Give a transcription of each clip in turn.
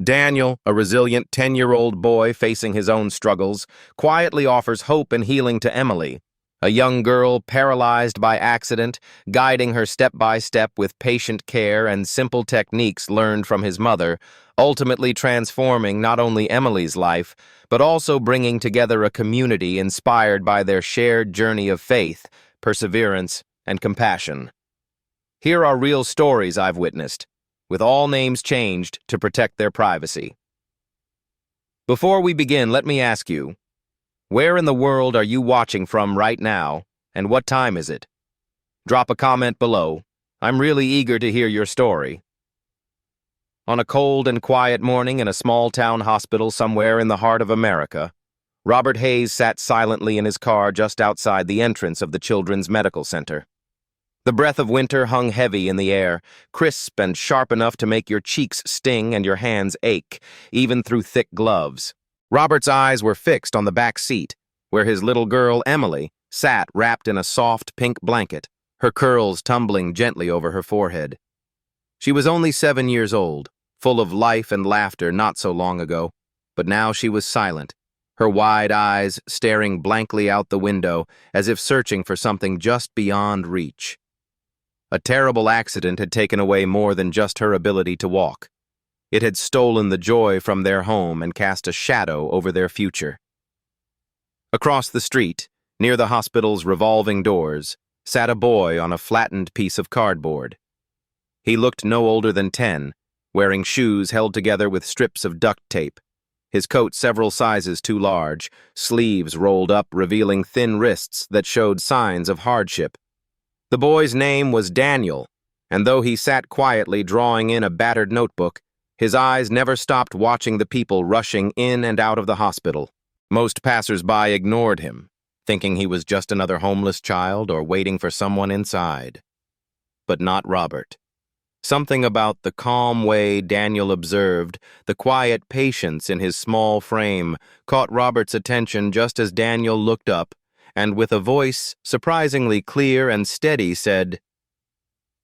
Daniel, a resilient 10-year-old boy facing his own struggles, quietly offers hope and healing to Emily, a young girl paralyzed by accident, guiding her step by step with patient care and simple techniques learned from his mother, ultimately transforming not only Emily's life, but also bringing together a community inspired by their shared journey of faith, perseverance, and compassion. Here are real stories I've witnessed, with all names changed to protect their privacy. Before we begin, let me ask you, where in the world are you watching from right now, and what time is it? Drop a comment below. I'm really eager to hear your story. On a cold and quiet morning in a small-town hospital somewhere in the heart of America, Robert Hayes sat silently in his car just outside the entrance of the Children's Medical Center. The breath of winter hung heavy in the air, crisp and sharp enough to make your cheeks sting and your hands ache, even through thick gloves. Robert's eyes were fixed on the back seat, where his little girl, Emily, sat wrapped in a soft pink blanket, her curls tumbling gently over her forehead. She was only 7 years old, full of life and laughter not so long ago, but now she was silent, her wide eyes staring blankly out the window as if searching for something just beyond reach. A terrible accident had taken away more than just her ability to walk. It had stolen the joy from their home and cast a shadow over their future. Across the street, near the hospital's revolving doors, sat a boy on a flattened piece of cardboard. He looked no older than 10, wearing shoes held together with strips of duct tape, his coat several sizes too large, sleeves rolled up revealing thin wrists that showed signs of hardship. The boy's name was Daniel, and though he sat quietly drawing in a battered notebook, his eyes never stopped watching the people rushing in and out of the hospital. Most passers-by ignored him, thinking he was just another homeless child or waiting for someone inside. But not Robert. Something about the calm way Daniel observed, the quiet patience in his small frame, caught Robert's attention just as Daniel looked up, and with a voice surprisingly clear and steady said,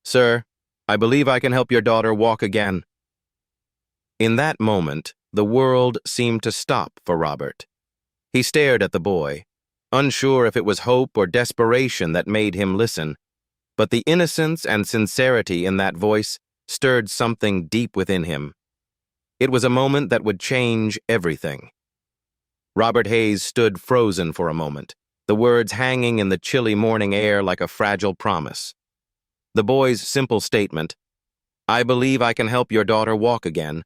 "Sir, I believe I can help your daughter walk again." In that moment, the world seemed to stop for Robert. He stared at the boy, unsure if it was hope or desperation that made him listen, but the innocence and sincerity in that voice stirred something deep within him. It was a moment that would change everything. Robert Hayes stood frozen for a moment, the words hanging in the chilly morning air like a fragile promise. The boy's simple statement, "I believe I can help your daughter walk again,"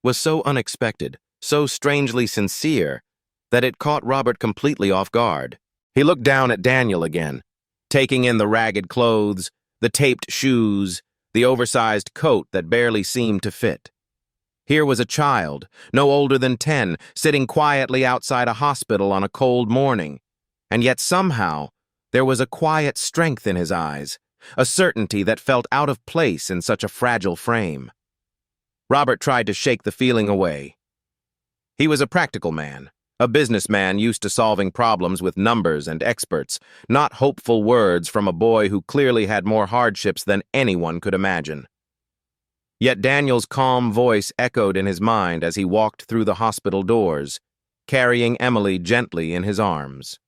was so unexpected, so strangely sincere, that it caught Robert completely off guard. He looked down at Daniel again, taking in the ragged clothes, the taped shoes, the oversized coat that barely seemed to fit. Here was a child, no older than 10, sitting quietly outside a hospital on a cold morning, and yet somehow there was a quiet strength in his eyes, a certainty that felt out of place in such a fragile frame. Robert tried to shake the feeling away. He was a practical man, a businessman used to solving problems with numbers and experts, not hopeful words from a boy who clearly had more hardships than anyone could imagine. Yet Daniel's calm voice echoed in his mind as he walked through the hospital doors, carrying Emily gently in his arms.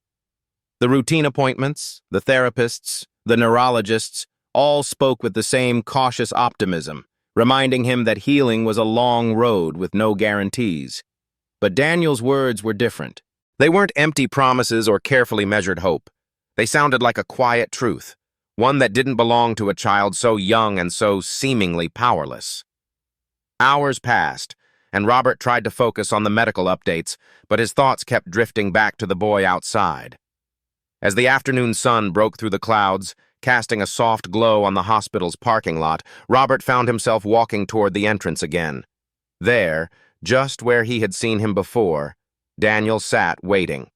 The routine appointments, the therapists, the neurologists, all spoke with the same cautious optimism, reminding him that healing was a long road with no guarantees. But Daniel's words were different. They weren't empty promises or carefully measured hope. They sounded like a quiet truth, one that didn't belong to a child so young and so seemingly powerless. Hours passed, and Robert tried to focus on the medical updates, but his thoughts kept drifting back to the boy outside. As the afternoon sun broke through the clouds, casting a soft glow on the hospital's parking lot, Robert found himself walking toward the entrance again. There, just where he had seen him before, Daniel sat waiting.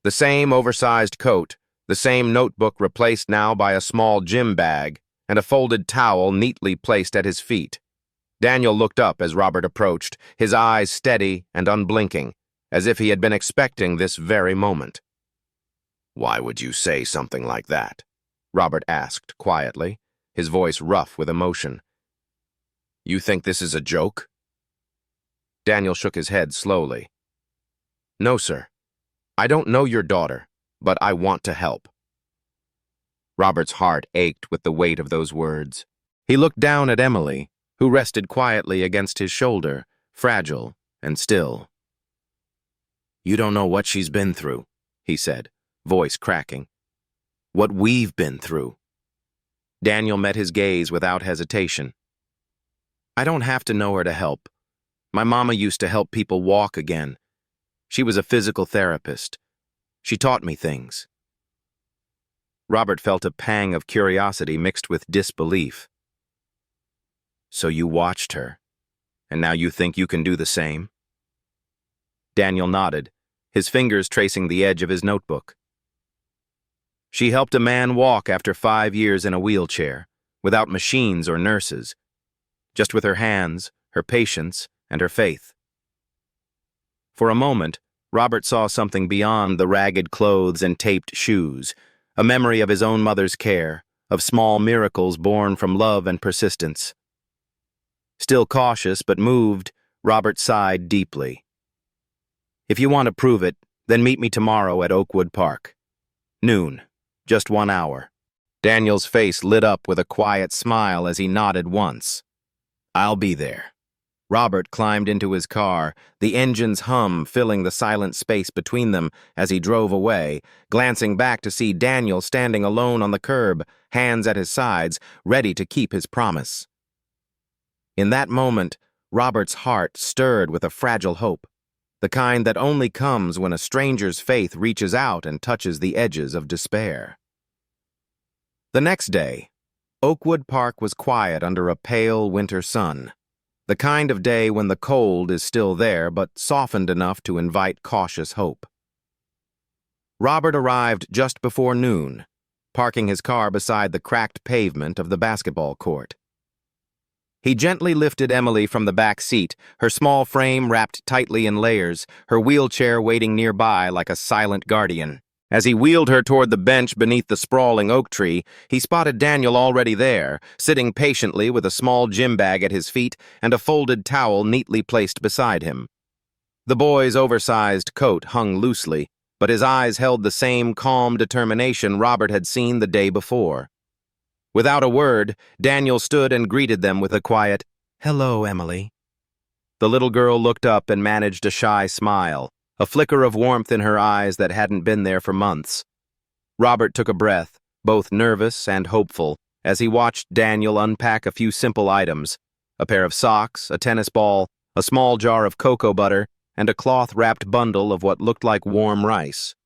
The same oversized coat, the same notebook replaced now by a small gym bag, and a folded towel neatly placed at his feet. Daniel looked up as Robert approached, his eyes steady and unblinking, as if he had been expecting this very moment. "Why would you say something like that?" Robert asked quietly, his voice rough with emotion. "You think this is a joke?" Daniel shook his head slowly. No, sir. I don't know your daughter, but I want to help. Robert's heart ached with the weight of those words. He looked down at Emily, who rested quietly against his shoulder, fragile and still. You don't know what she's been through, he said, voice cracking. What we've been through. Daniel met his gaze without hesitation. I don't have to know her to help. My mama used to help people walk again. She was a physical therapist. She taught me things. Robert felt a pang of curiosity mixed with disbelief. So you watched her, and now you think you can do the same? Daniel nodded, his fingers tracing the edge of his notebook. She helped a man walk after 5 years in a wheelchair, without machines or nurses, just with her hands, her patience, and her faith. For a moment, Robert saw something beyond the ragged clothes and taped shoes, a memory of his own mother's care, of small miracles born from love and persistence. Still cautious but moved, Robert sighed deeply. If you want to prove it, then meet me tomorrow at Oakwood Park. Noon, just 1 hour. Daniel's face lit up with a quiet smile as he nodded once. I'll be there. Robert climbed into his car, the engine's hum filling the silent space between them as he drove away, glancing back to see Daniel standing alone on the curb, hands at his sides, ready to keep his promise. In that moment, Robert's heart stirred with a fragile hope, the kind that only comes when a stranger's faith reaches out and touches the edges of despair. The next day, Oakwood Park was quiet under a pale winter sun, the kind of day when the cold is still there but softened enough to invite cautious hope. Robert arrived just before noon, parking his car beside the cracked pavement of the basketball court. He gently lifted Emily from the back seat, her small frame wrapped tightly in layers, her wheelchair waiting nearby like a silent guardian. As he wheeled her toward the bench beneath the sprawling oak tree, he spotted Daniel already there, sitting patiently with a small gym bag at his feet and a folded towel neatly placed beside him. The boy's oversized coat hung loosely, but his eyes held the same calm determination Robert had seen the day before. Without a word, Daniel stood and greeted them with a quiet, "Hello, Emily." The little girl looked up and managed a shy smile, a flicker of warmth in her eyes that hadn't been there for months. Robert took a breath, both nervous and hopeful, as he watched Daniel unpack a few simple items, a pair of socks, a tennis ball, a small jar of cocoa butter, and a cloth-wrapped bundle of what looked like warm rice.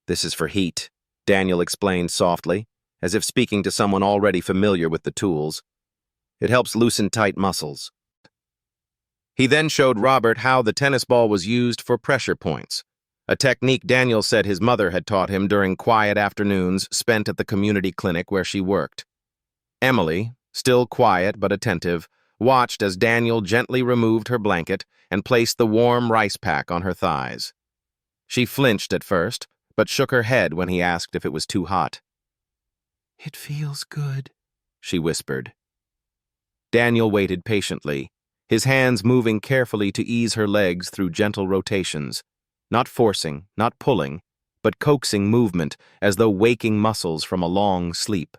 "This is for heat," Daniel explained softly, as if speaking to someone already familiar with the tools. "It helps loosen tight muscles." He then showed Robert how the tennis ball was used for pressure points, a technique Daniel said his mother had taught him during quiet afternoons spent at the community clinic where she worked. Emily, still quiet but attentive, watched as Daniel gently removed her blanket and placed the warm rice pack on her thighs. She flinched at first, but shook her head when he asked if it was too hot. "It feels good," she whispered. Daniel waited patiently, his hands moving carefully to ease her legs through gentle rotations, not forcing, not pulling, but coaxing movement as though waking muscles from a long sleep.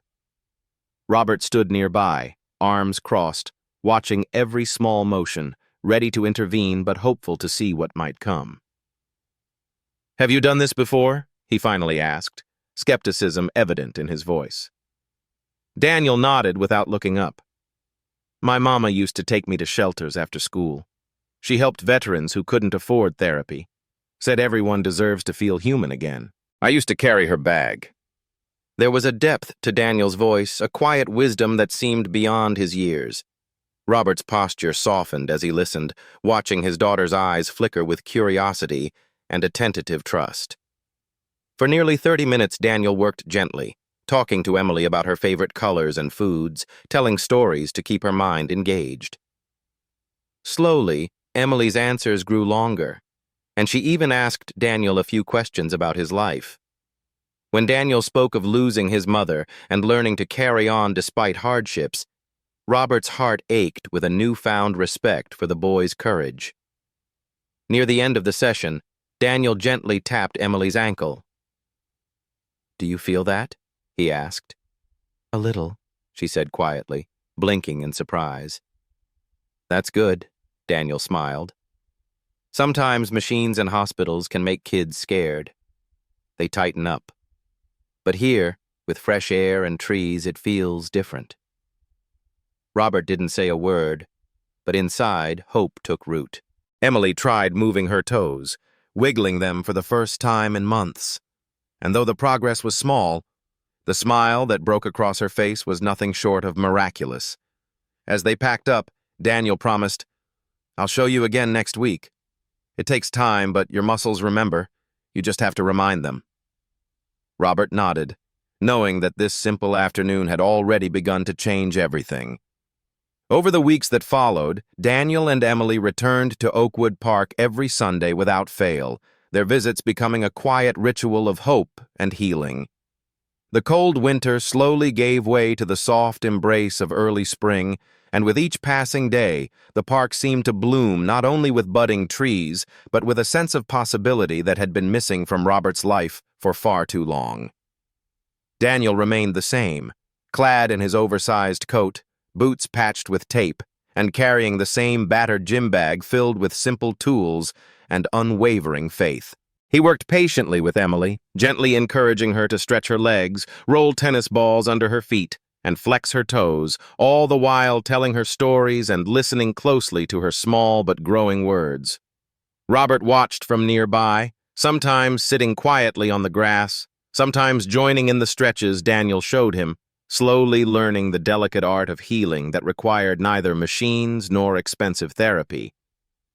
Robert stood nearby, arms crossed, watching every small motion, ready to intervene but hopeful to see what might come. "Have you done this before?" he finally asked, skepticism evident in his voice. Daniel nodded without looking up. "My mama used to take me to shelters after school. She helped veterans who couldn't afford therapy. Said everyone deserves to feel human again. I used to carry her bag." There was a depth to Daniel's voice, a quiet wisdom that seemed beyond his years. Robert's posture softened as he listened, watching his daughter's eyes flicker with curiosity and a tentative trust. For nearly 30 minutes, Daniel worked gently, talking to Emily about her favorite colors and foods, telling stories to keep her mind engaged. Slowly, Emily's answers grew longer, and she even asked Daniel a few questions about his life. When Daniel spoke of losing his mother and learning to carry on despite hardships, Robert's heart ached with a newfound respect for the boy's courage. Near the end of the session, Daniel gently tapped Emily's ankle. "Do you feel that?" he asked. "A little," she said quietly, blinking in surprise. "That's good," Daniel smiled. "Sometimes machines in hospitals can make kids scared. They tighten up. But here, with fresh air and trees, it feels different." Robert didn't say a word, but inside, hope took root. Emily tried moving her toes, wiggling them for the first time in months. And though the progress was small, the smile that broke across her face was nothing short of miraculous. As they packed up, Daniel promised, "I'll show you again next week. It takes time, but your muscles remember. You just have to remind them." Robert nodded, knowing that this simple afternoon had already begun to change everything. Over the weeks that followed, Daniel and Emily returned to Oakwood Park every Sunday without fail, their visits becoming a quiet ritual of hope and healing. The cold winter slowly gave way to the soft embrace of early spring, and with each passing day, the park seemed to bloom not only with budding trees, but with a sense of possibility that had been missing from Robert's life for far too long. Daniel remained the same, clad in his oversized coat, boots patched with tape, and carrying the same battered gym bag filled with simple tools and unwavering faith. He worked patiently with Emily, gently encouraging her to stretch her legs, roll tennis balls under her feet, and flex her toes, all the while telling her stories and listening closely to her small but growing words. Robert watched from nearby, sometimes sitting quietly on the grass, sometimes joining in the stretches Daniel showed him, slowly learning the delicate art of healing that required neither machines nor expensive therapy,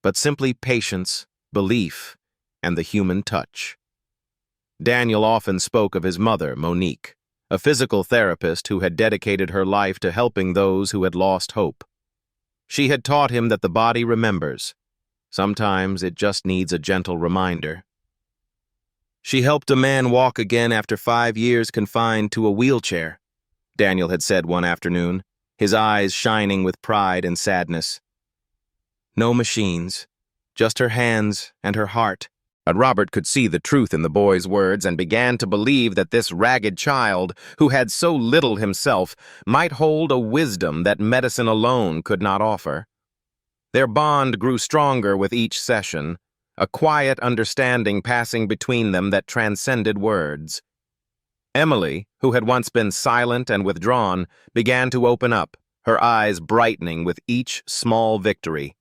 but simply patience, belief, and the human touch. Daniel often spoke of his mother, Monique, a physical therapist who had dedicated her life to helping those who had lost hope. She had taught him that the body remembers. Sometimes it just needs a gentle reminder. She helped a man walk again after 5 years confined to a wheelchair, Daniel had said one afternoon, his eyes shining with pride and sadness. No machines, just her hands and her heart. But Robert could see the truth in the boy's words and began to believe that this ragged child, who had so little himself, might hold a wisdom that medicine alone could not offer. Their bond grew stronger with each session, a quiet understanding passing between them that transcended words. Emily, who had once been silent and withdrawn, began to open up, her eyes brightening with each small victory.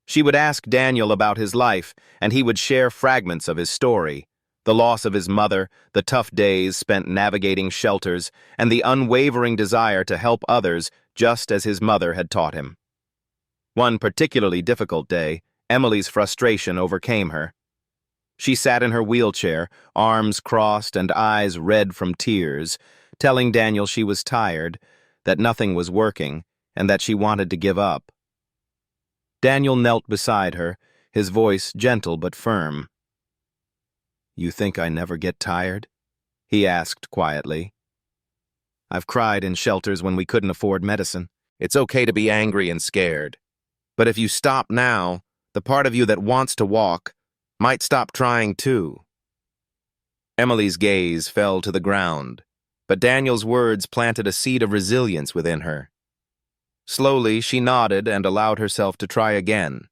She would ask Daniel about his life, and he would share fragments of his story, the loss of his mother, the tough days spent navigating shelters, and the unwavering desire to help others just as his mother had taught him. One particularly difficult day, Emily's frustration overcame her. She sat in her wheelchair, arms crossed and eyes red from tears, telling Daniel she was tired, that nothing was working, and that she wanted to give up. Daniel knelt beside her, his voice gentle but firm. "You think I never get tired?" he asked quietly. "I've cried in shelters when we couldn't afford medicine. It's okay to be angry and scared. But if you stop now, the part of you that wants to walk might stop trying too." Emily's gaze fell to the ground, but Daniel's words planted a seed of resilience within her. Slowly, she nodded and allowed herself to try again.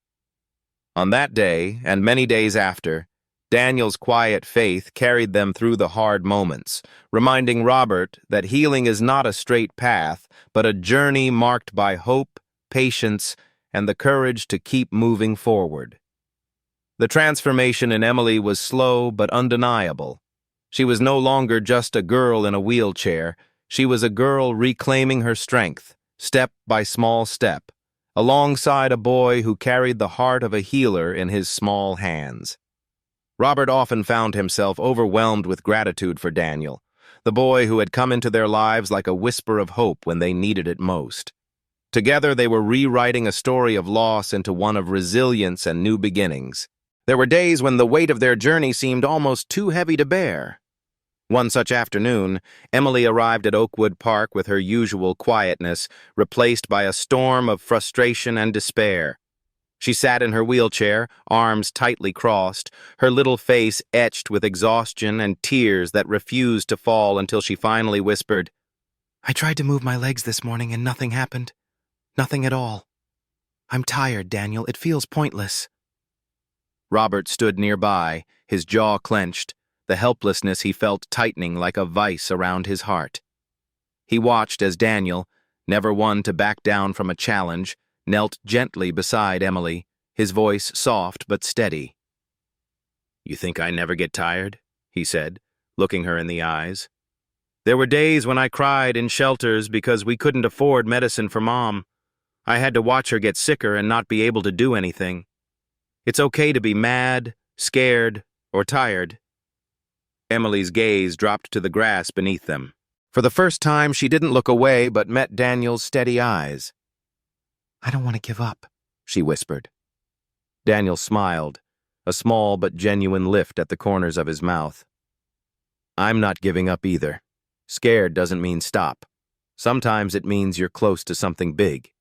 On that day, and many days after, Daniel's quiet faith carried them through the hard moments, reminding Robert that healing is not a straight path, but a journey marked by hope, patience, and the courage to keep moving forward. The transformation in Emily was slow but undeniable. She was no longer just a girl in a wheelchair. She was a girl reclaiming her strength, step by small step, alongside a boy who carried the heart of a healer in his small hands. Robert often found himself overwhelmed with gratitude for Daniel, the boy who had come into their lives like a whisper of hope when they needed it most. Together they were rewriting a story of loss into one of resilience and new beginnings. There were days when the weight of their journey seemed almost too heavy to bear. One such afternoon, Emily arrived at Oakwood Park with her usual quietness, replaced by a storm of frustration and despair. She sat in her wheelchair, arms tightly crossed, her little face etched with exhaustion and tears that refused to fall until she finally whispered, "I tried to move my legs this morning and nothing happened. Nothing at all. I'm tired, Daniel. It feels pointless." Robert stood nearby, his jaw clenched, the helplessness he felt tightening like a vice around his heart. He watched as Daniel, never one to back down from a challenge, knelt gently beside Emily, his voice soft but steady. "You think I never get tired?" he said, looking her in the eyes. "There were days when I cried in shelters because we couldn't afford medicine for Mom. I had to watch her get sicker and not be able to do anything. It's okay to be mad, scared, or tired." Emily's gaze dropped to the grass beneath them. For the first time, she didn't look away but met Daniel's steady eyes. "I don't want to give up," she whispered. Daniel smiled, a small but genuine lift at the corners of his mouth. "I'm not giving up either. Scared doesn't mean stop. Sometimes it means you're close to something big."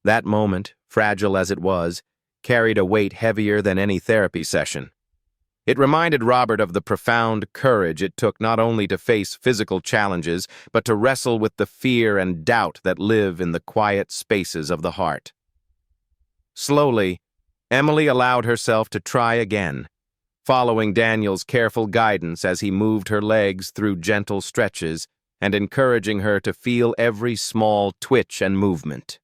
That moment, fragile as it was, carried a weight heavier than any therapy session. It reminded Robert of the profound courage it took not only to face physical challenges, but to wrestle with the fear and doubt that live in the quiet spaces of the heart. Slowly, Emily allowed herself to try again, following Daniel's careful guidance as he moved her legs through gentle stretches and encouraging her to feel every small twitch and movement.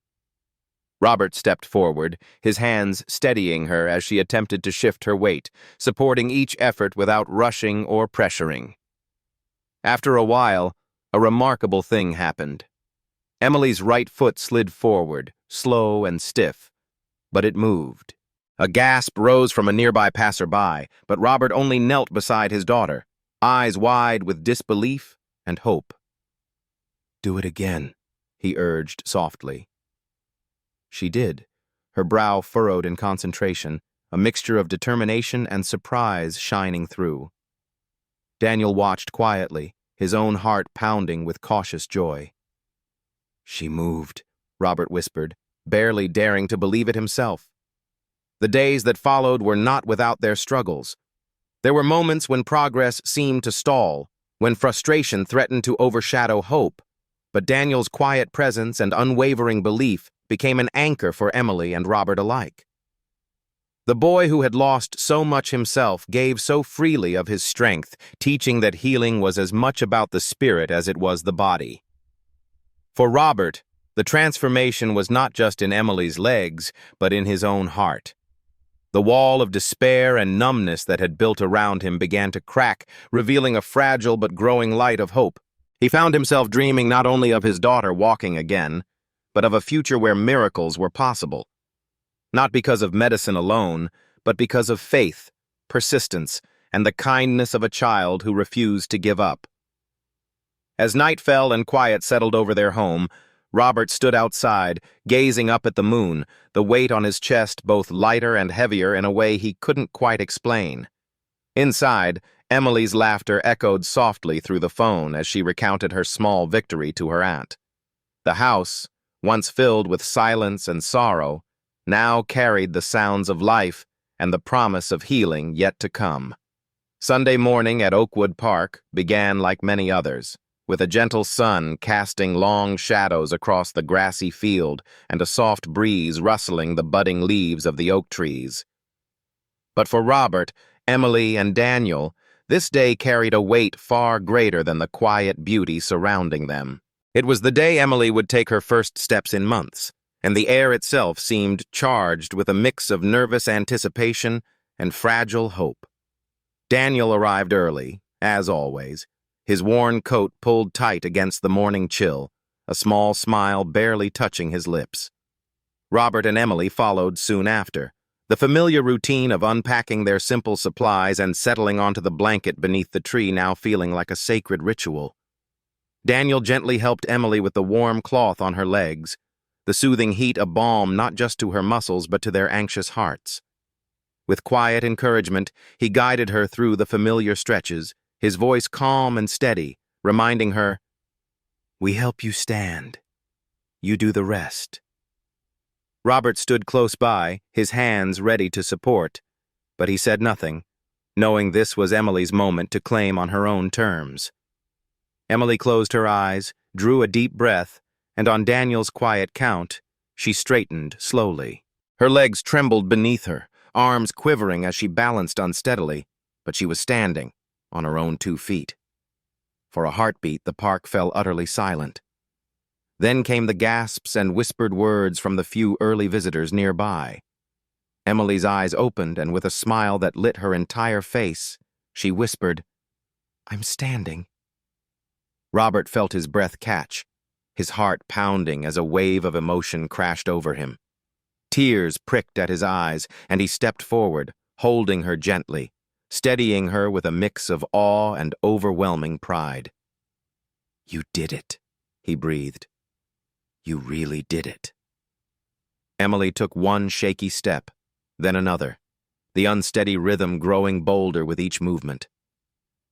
Robert stepped forward, his hands steadying her as she attempted to shift her weight, supporting each effort without rushing or pressuring. After a while, a remarkable thing happened. Emily's right foot slid forward, slow and stiff, but it moved. A gasp rose from a nearby passerby, but Robert only knelt beside his daughter, eyes wide with disbelief and hope. "Do it again," he urged softly. She did, her brow furrowed in concentration, a mixture of determination and surprise shining through. Daniel watched quietly, his own heart pounding with cautious joy. "She moved," Robert whispered, barely daring to believe it himself. The days that followed were not without their struggles. There were moments when progress seemed to stall, when frustration threatened to overshadow hope, but Daniel's quiet presence and unwavering belief became an anchor for Emily and Robert alike. The boy who had lost so much himself gave so freely of his strength, teaching that healing was as much about the spirit as it was the body. For Robert, the transformation was not just in Emily's legs, but in his own heart. The wall of despair and numbness that had built around him began to crack, revealing a fragile but growing light of hope. He found himself dreaming not only of his daughter walking again, but of a future where miracles were possible. Not because of medicine alone, but because of faith, persistence, and the kindness of a child who refused to give up. As night fell and quiet settled over their home, Robert stood outside, gazing up at the moon, the weight on his chest both lighter and heavier in a way he couldn't quite explain. Inside, Emily's laughter echoed softly through the phone as she recounted her small victory to her aunt. The house, once filled with silence and sorrow, now carried the sounds of life and the promise of healing yet to come. Sunday morning at Oakwood Park began like many others, with a gentle sun casting long shadows across the grassy field and a soft breeze rustling the budding leaves of the oak trees. But for Robert, Emily, and Daniel, this day carried a weight far greater than the quiet beauty surrounding them. It was the day Emily would take her first steps in months, and the air itself seemed charged with a mix of nervous anticipation and fragile hope. Daniel arrived early, as always, his worn coat pulled tight against the morning chill, a small smile barely touching his lips. Robert and Emily followed soon after, the familiar routine of unpacking their simple supplies and settling onto the blanket beneath the tree now feeling like a sacred ritual. Daniel gently helped Emily with the warm cloth on her legs, the soothing heat a balm not just to her muscles but to their anxious hearts. With quiet encouragement, he guided her through the familiar stretches, his voice calm and steady, reminding her, "We help you stand. You do the rest." Robert stood close by, his hands ready to support, but he said nothing, knowing this was Emily's moment to claim on her own terms. Emily closed her eyes, drew a deep breath, and on Daniel's quiet count, she straightened slowly. Her legs trembled beneath her, arms quivering as she balanced unsteadily, but she was standing, on her own 2 feet. For a heartbeat, the park fell utterly silent. Then came the gasps and whispered words from the few early visitors nearby. Emily's eyes opened, and with a smile that lit her entire face, she whispered, "I'm standing." Robert felt his breath catch, his heart pounding as a wave of emotion crashed over him. Tears pricked at his eyes, and he stepped forward, holding her gently, steadying her with a mix of awe and overwhelming pride. "You did it," he breathed. "You really did it." Emily took one shaky step, then another, the unsteady rhythm growing bolder with each movement.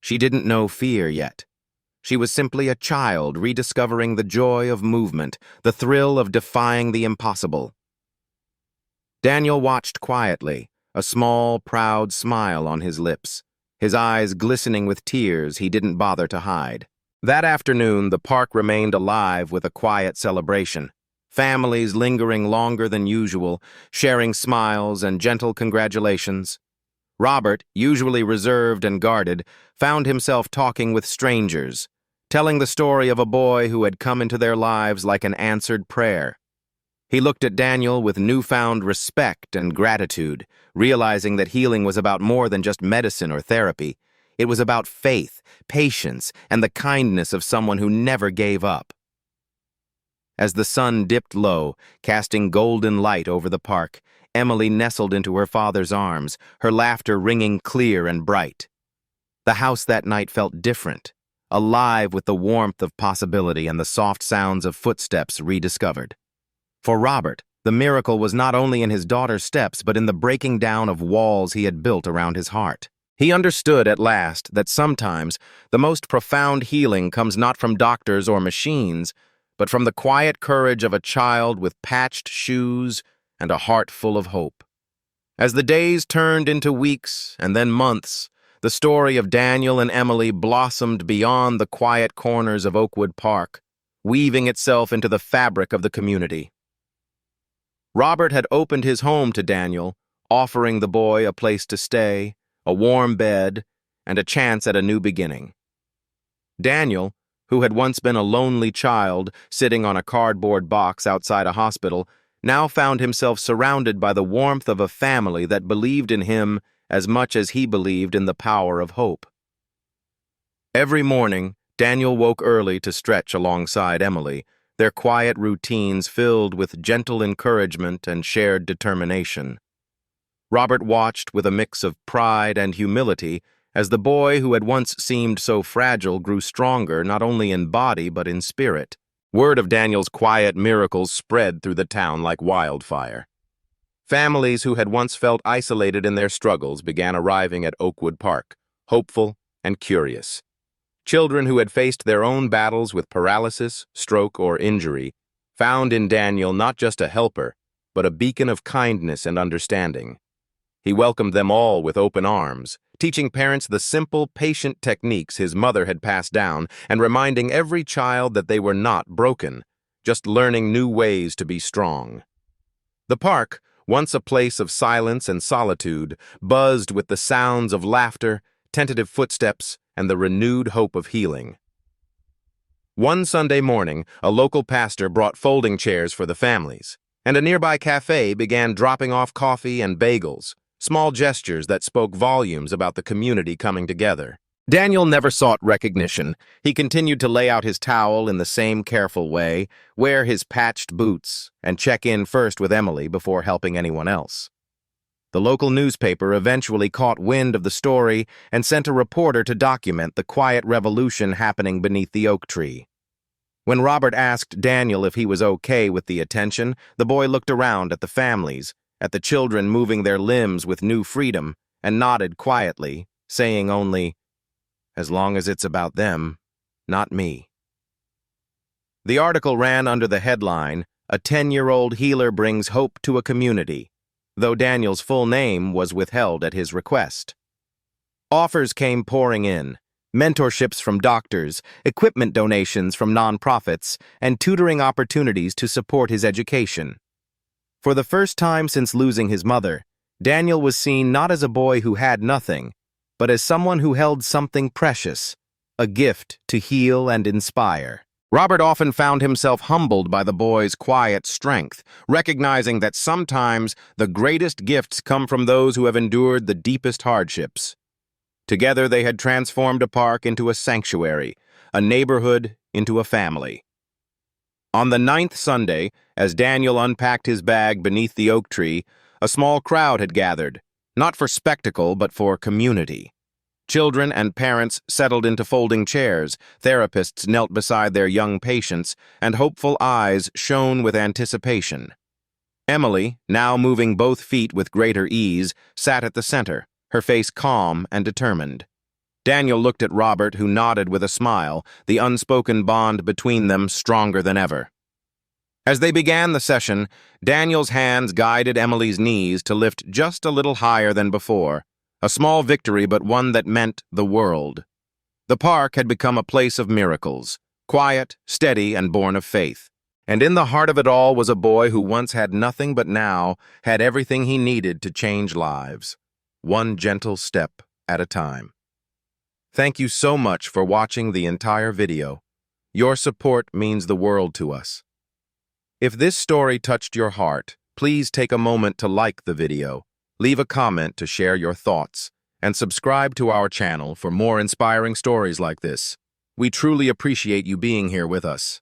She didn't know fear yet. She was simply a child rediscovering the joy of movement, the thrill of defying the impossible. Daniel watched quietly, a small, proud smile on his lips, his eyes glistening with tears he didn't bother to hide. That afternoon, the park remained alive with a quiet celebration, families lingering longer than usual, sharing smiles and gentle congratulations. Robert, usually reserved and guarded, found himself talking with strangers, telling the story of a boy who had come into their lives like an answered prayer. He looked at Daniel with newfound respect and gratitude, realizing that healing was about more than just medicine or therapy. It was about faith, patience, and the kindness of someone who never gave up. As the sun dipped low, casting golden light over the park, Emily nestled into her father's arms, her laughter ringing clear and bright. The house that night felt different, alive with the warmth of possibility and the soft sounds of footsteps rediscovered. For Robert, the miracle was not only in his daughter's steps, but in the breaking down of walls he had built around his heart. He understood at last that sometimes the most profound healing comes not from doctors or machines, but from the quiet courage of a child with patched shoes and a heart full of hope. As the days turned into weeks and then months, the story of Daniel and Emily blossomed beyond the quiet corners of Oakwood Park, weaving itself into the fabric of the community. Robert had opened his home to Daniel, offering the boy a place to stay, a warm bed, and a chance at a new beginning. Daniel, who had once been a lonely child sitting on a cardboard box outside a hospital, now found himself surrounded by the warmth of a family that believed in him as much as he believed in the power of hope. Every morning, Daniel woke early to stretch alongside Emily, their quiet routines filled with gentle encouragement and shared determination. Robert watched with a mix of pride and humility as the boy who had once seemed so fragile grew stronger not only in body but in spirit. Word of Daniel's quiet miracles spread through the town like wildfire. Families who had once felt isolated in their struggles began arriving at Oakwood Park, hopeful and curious. Children who had faced their own battles with paralysis, stroke, or injury found in Daniel not just a helper, but a beacon of kindness and understanding. He welcomed them all with open arms, teaching parents the simple, patient techniques his mother had passed down and reminding every child that they were not broken, just learning new ways to be strong. The park, once a place of silence and solitude, buzzed with the sounds of laughter, tentative footsteps, and the renewed hope of healing. One Sunday morning, a local pastor brought folding chairs for the families, and a nearby cafe began dropping off coffee and bagels, small gestures that spoke volumes about the community coming together. Daniel never sought recognition. He continued to lay out his towel in the same careful way, wear his patched boots, and check in first with Emily before helping anyone else. The local newspaper eventually caught wind of the story and sent a reporter to document the quiet revolution happening beneath the oak tree. When Robert asked Daniel if he was okay with the attention, the boy looked around at the families, at the children moving their limbs with new freedom, and nodded quietly, saying only, as long as it's about them, not me. The article ran under the headline, "A 10-year-old healer brings hope to a community," though Daniel's full name was withheld at his request. Offers came pouring in, mentorships from doctors, equipment donations from nonprofits, and tutoring opportunities to support his education. For the first time since losing his mother, Daniel was seen not as a boy who had nothing, but as someone who held something precious, a gift to heal and inspire. Robert often found himself humbled by the boy's quiet strength, recognizing that sometimes the greatest gifts come from those who have endured the deepest hardships. Together they had transformed a park into a sanctuary, a neighborhood into a family. On the 9th Sunday, as Daniel unpacked his bag beneath the oak tree, a small crowd had gathered, not for spectacle but for community. Children and parents settled into folding chairs, therapists knelt beside their young patients, and hopeful eyes shone with anticipation. Emily, now moving both feet with greater ease, sat at the center, her face calm and determined. Daniel looked at Robert, who nodded with a smile, the unspoken bond between them stronger than ever. As they began the session, Daniel's hands guided Emily's knees to lift just a little higher than before, a small victory but one that meant the world. The park had become a place of miracles, quiet, steady, and born of faith. And in the heart of it all was a boy who once had nothing but now had everything he needed to change lives, one gentle step at a time. Thank you so much for watching the entire video. Your support means the world to us. If this story touched your heart, please take a moment to like the video, leave a comment to share your thoughts, and subscribe to our channel for more inspiring stories like this. We truly appreciate you being here with us.